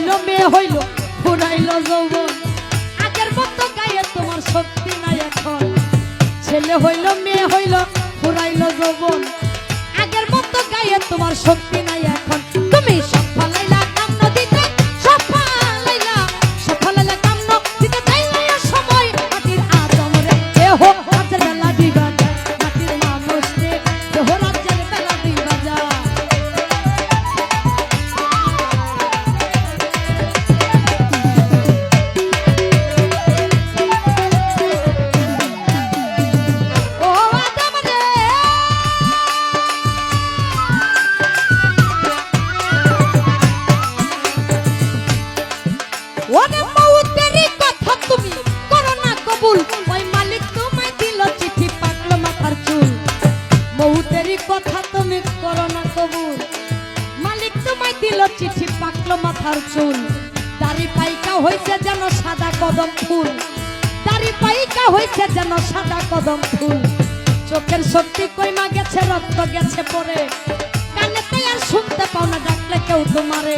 হইল মেয়ে হইল ফুরাইল যৌবন আগের মতো গায়ে তোমার শক্তি নাই এখন ছেলে হইল মেয়ে হইল ফুরাইল যৌবন আগের মতো গায়ে তোমার শক্তি নাই এখন তুমি সব ফালাইলা কাম নদীতে সব ফালাইলা কাম নদীতে চাইলা সময় মাটির আদম রে এ হো রাতের বেলা দিবা যায় মাটির মানুষ রে এ হো রাতের বেলা দিবা যায় ওরে মউতেরি কথা তুমি করো না কবুল ওই মালিক তোমায় দিল চিঠি পাকলো মাথার চুল মউতেরি কথা তুমি করো না কবুল মালিক তোমায় দিল চিঠি পাকলো মাথার চুল দাড়ি পাইকা হইছে যেন সাদা কদম ফুল দাড়ি পাইকা হইছে যেন সাদা কদম ফুল চোখের শক্তি কইমা গেছে রক্ত গেছে পরে কানেতে আর শুনতে পাও না ডাকলে কেউ তোমারে